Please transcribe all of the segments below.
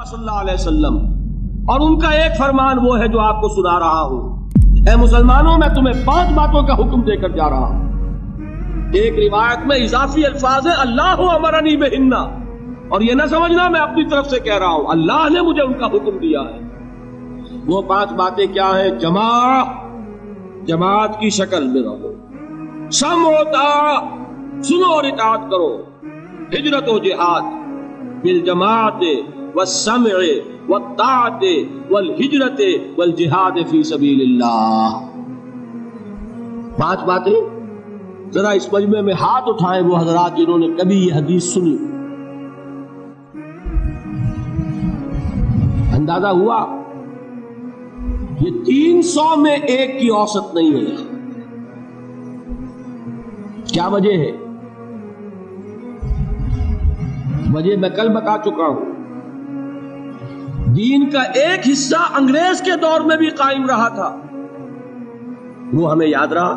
صلی اللہ علیہ وسلم، اور ان کا ایک فرمان وہ ہے جو آپ کو سنا رہا ہوں۔ اے مسلمانوں، میں تمہیں 5 باتوں کا حکم دے کر جا رہا ہوں۔ ایک روایت میں اضافی الفاظ ہے اللہ امرنی بہن، اور یہ نہ سمجھنا میں اپنی طرف سے کہہ رہا ہوں، اللہ نے مجھے ان کا حکم دیا ہے۔ وہ 5 باتیں کیا ہیں؟ جماعت کی شکل میں رہو، سمع و طاعت، سنو اور اطاعت کرو، ہجرت و جہاد بالجماعت والسمع والطاعت والہجرت والجہاد فی سبیل اللہ۔ 5 باتیں۔ ذرا اس مجمع میں ہاتھ اٹھائیں وہ حضرات جنہوں نے کبھی یہ حدیث سنی۔ اندازہ ہوا یہ 300 میں ایک کی اوسط نہیں ہے۔ کیا وجہ ہے؟ وجہ میں کل بتا چکا ہوں۔ دین کا ایک حصہ انگریز کے دور میں بھی قائم رہا تھا، وہ ہمیں یاد رہا۔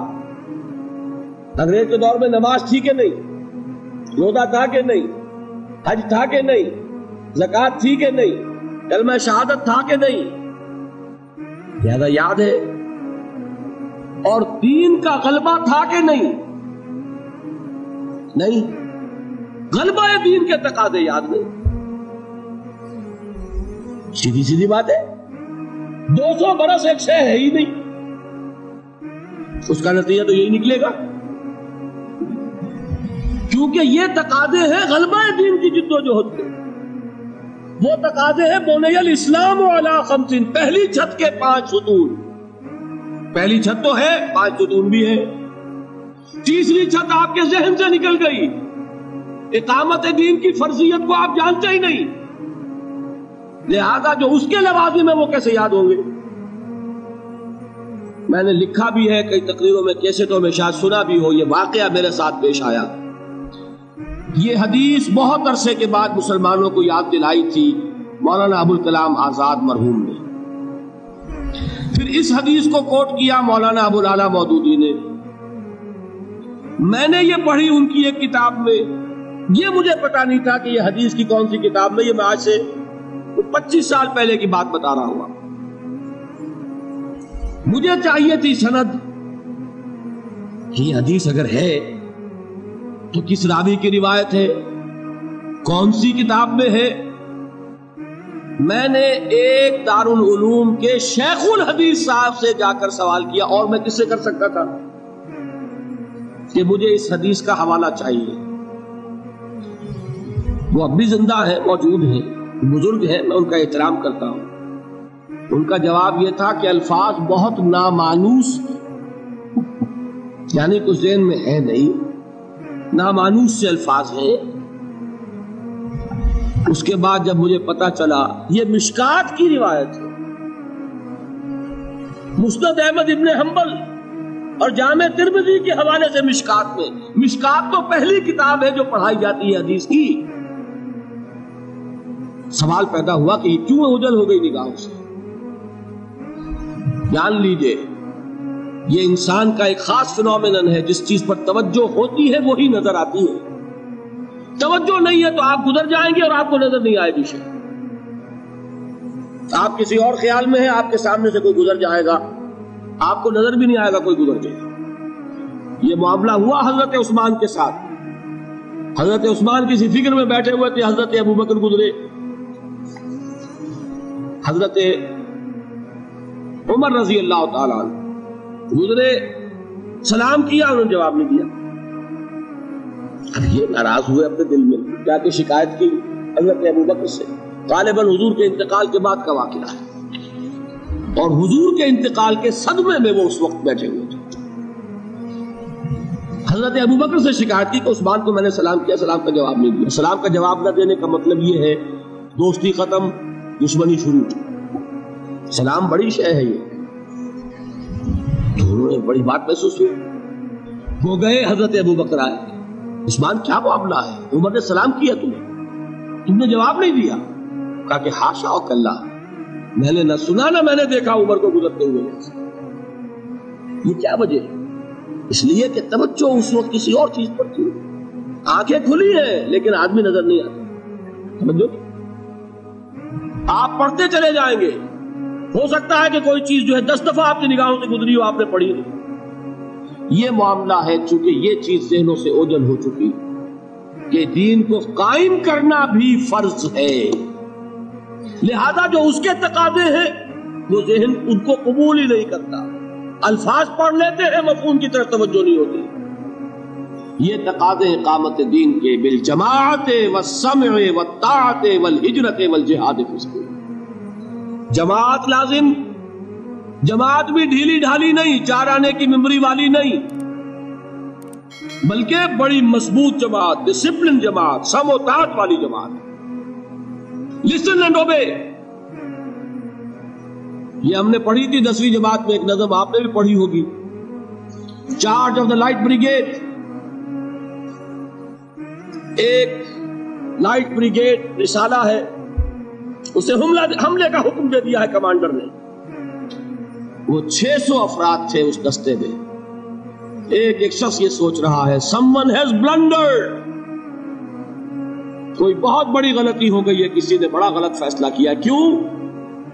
انگریز کے دور میں نماز تھی کہ نہیں؟ روزہ تھا کہ نہیں؟ حج تھا کہ نہیں؟ زکوٰۃ تھی کہ نہیں؟ کلمہ شہادت تھا کہ نہیں؟ زیادہ یاد ہے۔ اور دین کا غلبہ تھا کہ نہیں؟ نہیں۔ غلبہ دین کے تقاضے یاد نہیں۔ سیدھی سیدھی بات ہے۔ 200 برس ایک شے ہے ہی نہیں، اس کا نتیجہ تو یہی نکلے گا، کیونکہ یہ تقاضے ہیں غلبہ دین کی جدوجہد کے۔ وہ تقاضے ہیں بنی الاسلام علی 5، پہلی چھت کے 5 ستون۔ پہلی چھت تو ہے، 5 ستون بھی ہے۔ تیسری چھت آپ کے ذہن سے نکل گئی، اقامت دین کی فرضیت کو آپ جانتے ہی نہیں، لہذا جو اس کے لوازم ہیں وہ کیسے یاد ہوں گے؟ میں نے لکھا بھی ہے کئی تقریروں میں، کیسٹوں میں شاید سنا بھی ہو، یہ واقعہ میرے ساتھ پیش آیا۔ یہ حدیث بہت عرصے کے بعد مسلمانوں کو یاد دلائی تھی مولانا ابوالکلام آزاد مرحوم نے۔ پھر اس حدیث کو کوٹ کیا مولانا ابوالعلا مودودی نے۔ میں نے یہ پڑھی ان کی ایک کتاب میں، یہ مجھے پتا نہیں تھا کہ یہ حدیث کی کون سی کتاب میں، یہ میں آج سے 25 سال پہلے کی بات بتا رہا ہوں۔ مجھے چاہیے تھی سند کہ یہ حدیث اگر ہے تو کس راوی کی روایت ہے، کون سی کتاب میں ہے۔ میں نے ایک دارالعلوم کے شیخ الحدیث صاحب سے جا کر سوال کیا، اور میں کس سے کر سکتا تھا، کہ مجھے اس حدیث کا حوالہ چاہیے۔ وہ اب بھی زندہ ہے، موجود ہیں، بزرگ ہیں، میں ان کا احترام کرتا ہوں۔ ان کا جواب یہ تھا کہ الفاظ بہت نامانوس، یعنی کچھ ذہن میں ہے نہیں، نامانوس سے الفاظ ہیں۔ اس کے بعد جب مجھے پتا چلا یہ مشکات کی روایت ہے، مسند احمد ابن حنبل اور جامع ترمذی کے حوالے سے مشکات میں، مشکات تو پہلی کتاب ہے جو پڑھائی جاتی ہے حدیث کی۔ سوال پیدا ہوا کہ یہ کیوں اوجھل ہو گئی نگاہوں سے؟ جان لیجئے یہ انسان کا ایک خاص فنومینن ہے، جس چیز پر توجہ ہوتی ہے وہی نظر آتی ہے، توجہ نہیں ہے تو آپ گزر جائیں گے اور آپ کو نظر نہیں آئے گی شے۔ آپ کسی اور خیال میں ہیں، آپ کے سامنے سے کوئی گزر جائے گا، آپ کو نظر بھی نہیں آئے گا کوئی گزر جائے گا۔ یہ معاملہ ہوا حضرت عثمان کے ساتھ۔ حضرت عثمان کسی فکر میں بیٹھے ہوئے تھے، حضرت ابو بکر گزرے، حضرت عمر رضی اللہ تعالیٰ عنہ گزرے، سلام کیا، انہوں نے جواب نہیں دیا۔ اب یہ ناراض ہوئے اپنے دل میں، جا کے شکایت کی حضرت ابو بکر سے۔ غالباً حضور کے انتقال کے بعد کا واقعہ ہے، اور حضور کے انتقال کے صدمے میں وہ اس وقت بیٹھے ہوئے تھے۔ حضرت ابو بکر سے شکایت کی کہ عثمان کو میں نے سلام کیا، سلام کا جواب نہیں دیا۔ سلام کا جواب نہ دینے کا مطلب یہ ہے دوستی ختم، دشمنی شروع۔ سلام بڑی شے ہے، یہ دونوں نے بڑی بات محسوس ہوئی۔ وہ گئے، حضرت ابو بکر آئے، عثمان کیا معاملہ ہے؟ عمر نے سلام کیا، تم نے جواب نہیں دیا۔ کہا کہ حاشا و کلا، میں نے نہ سنا نہ میں نے دیکھا عمر کو گزرتے ہوئے۔ یہ کیا وجہ ہے؟ اس لیے کہ توجہ اس وقت کسی اور چیز پر تھی، آنکھیں کھلی ہیں لیکن آدمی نظر نہیں آتا۔ سمجھو، آپ پڑھتے چلے جائیں گے، ہو سکتا ہے کہ کوئی چیز جو ہے 10 دفعہ آپ کی نگاہوں سے گزری ہو، آپ نے پڑھی نہیں۔ یہ معاملہ ہے، چونکہ یہ چیز ذہنوں سے اوجھل ہو چکی کہ دین کو قائم کرنا بھی فرض ہے، لہذا جو اس کے تقاضے ہیں وہ ذہن ان کو قبول ہی نہیں کرتا، الفاظ پڑھ لیتے ہیں، مفہوم کی طرف توجہ نہیں ہوتی۔ یہ تقاضے اقامت دین کے بالجماعت والسمع والطاعت والہجرت والجہاد فی سبیل، جماعت لازم، جماعت بھی ڈھیلی ڈھالی نہیں، 4 آنے کی ممبری والی نہیں، بلکہ بڑی مضبوط جماعت، ڈسپلن جماعت، سم و طاعت والی جماعت، لسن اینڈ اوبے۔ یہ ہم نے پڑھی تھی 10ویں جماعت میں ایک نظم، آپ نے بھی پڑھی ہوگی، charge of the light brigade. ایک لائٹ بریگیڈ رسالہ ہے، اسے حملے کا حکم دے دیا ہے کمانڈر نے، وہ 600 افراد تھے اس دستے میں۔ ایک شخص یہ سوچ رہا ہے someone has blundered، کوئی بہت بڑی غلطی ہو گئی ہے، کسی نے بڑا غلط فیصلہ کیا۔ کیوں؟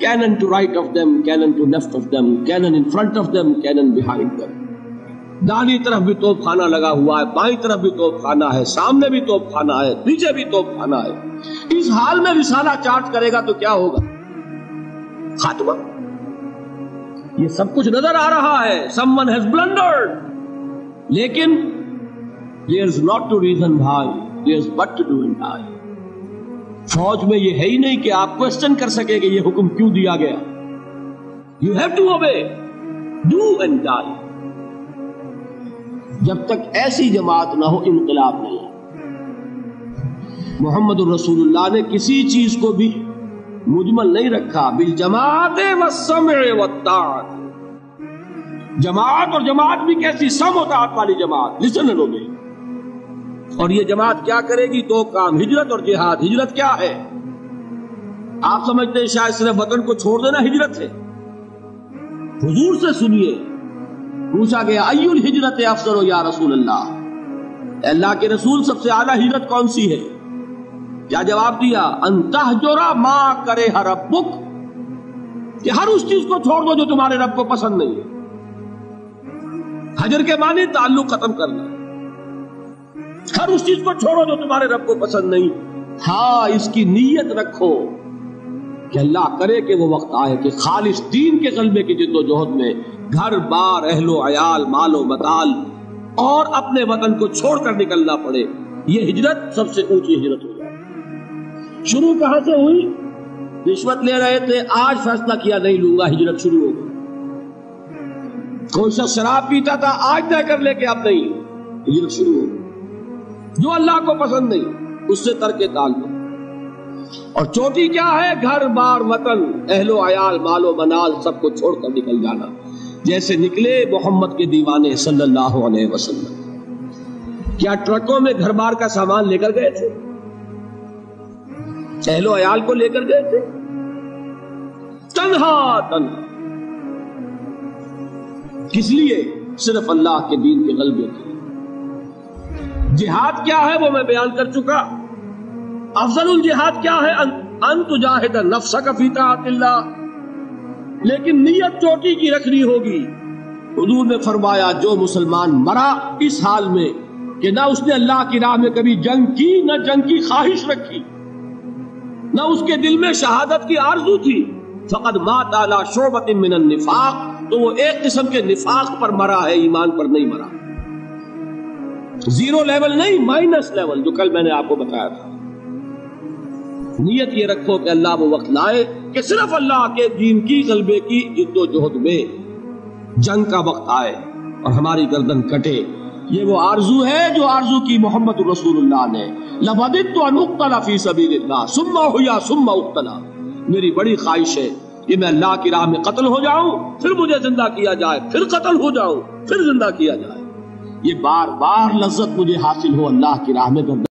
cannon to right of them, cannon to left of them, cannon in front of them, cannon behind them، داہنی طرف بھی توپ خانہ لگا ہوا ہے، بائیں طرف بھی توپ خانہ ہے، سامنے بھی توپ خانہ ہے، پیچھے بھی توپ خانہ ہے۔ اس حال میں رسالہ چارج کرے گا تو کیا ہوگا؟ خاتمہ۔ یہ سب کچھ نظر آ رہا ہے، someone has blundered، لیکن there's not to reason why، there's but to do and die۔ فوج میں یہ ہے ہی نہیں کہ آپ کوسچن کر سکے کہ یہ حکم کیوں دیا گیا۔ You have to obey، do and die۔ جب تک ایسی جماعت نہ ہو انقلاب نہیں ہے۔ محمد الرسول اللہ نے کسی چیز کو بھی مجمل نہیں رکھا، بالجماعت والسمع والطاعت، جماعت، اور جماعت بھی کیسی؟ سم و طاعت والی جماعت، لسن اینڈ اوبے۔ اور یہ جماعت کیا کرے گی؟ 2 کام، ہجرت اور جہاد۔ ہجرت کیا ہے؟ آپ سمجھتے ہیں شاید صرف وطن کو چھوڑ دینا ہجرت ہے؟ حضور سے سنیے، پوچھا گیا ای الہجرت افضل یا رسول اللہ، اللہ کے رسول سب سے اعلیٰ ہجرت کون سی ہے؟ کیا جواب دیا؟ ان تہجر ما کرہ ربک، کہ ہر اس چیز کو چھوڑ دو جو تمہارے رب کو پسند نہیں ہے۔ حجر کے معنی تعلق ختم کرنا، ہر اس چیز کو چھوڑو جو تمہارے رب کو پسند نہیں۔ ہاں، اس کی نیت رکھو کہ اللہ کرے کہ وہ وقت آئے کہ خالص دین کے غلبے کی جد و جہد میں گھر بار، اہل و عیال، مال و متال اور اپنے وطن کو چھوڑ کر نکلنا پڑے۔ یہ ہجرت سب سے اونچی ہجرت ہو جائے۔ شروع کہاں سے ہوئی؟ رشوت لے رہے تھے، آج فیصلہ کیا نہیں لوں گا، ہجرت شروع ہو گئی۔ کوئی شخص شراب پیتا تھا، آج طے کر لے کہ اب نہیں، ہجرت شروع ہو گئی۔ جو اللہ کو پسند نہیں اس سے ترک تعلق۔ اور چوٹی کیا ہے؟ گھر بار، وطن، اہل و عیال، مال و منال سب کو چھوڑ کر نکل جانا، جیسے نکلے محمد کے دیوانے صلی اللہ علیہ وسلم۔ کیا ٹرکوں میں گھر بار کا سامان لے کر گئے تھے؟ اہل و عیال کو لے کر گئے تھے؟ تنہا تنہا، کس لیے؟ صرف اللہ کے دین کے غلبے کے لیے۔ جہاد کیا ہے وہ میں بیان کر چکا۔ افضل الجہاد کیا ہے؟ ان تجاہد نفسک فی طاعت اللہ، لیکن نیت چوٹی کی رکھنی ہوگی۔ حضور نے فرمایا جو مسلمان مرا اس حال میں کہ نہ اس نے اللہ کی راہ میں کبھی جنگ کی، نہ جنگ کی خواہش رکھی، نہ اس کے دل میں شہادت کی آرزو تھی، فقد مات علی شعبۃ من النفاق، تو وہ ایک قسم کے نفاق پر مرا ہے، ایمان پر نہیں مرا۔ 0 لیول نہیں، مائنس لیول، جو کل میں نے آپ کو بتایا تھا۔ نیت یہ رکھو کہ اللہ وہ وقت لائے کہ صرف اللہ کے دین کی غلبے کی جد و جہد میں جنگ کا وقت آئے اور ہماری گردن کٹے۔ یہ وہ آرزو ہے جو آرزو کی محمد رسول اللہ نے، لَوَدِدْتُ أَنْ أُقْتَلَ فِي سَبِيلِ اللَّهِ ثُمَّ أُحْيَا ثُمَّ أُقْتَلَ، میری بڑی خواہش ہے کہ میں اللہ کی راہ میں قتل ہو جاؤں، پھر مجھے زندہ کیا جائے، پھر قتل ہو جاؤں، پھر زندہ کیا جائے۔ یہ بار بار لذت مجھے حاصل ہو اللہ کی راہ میں گردن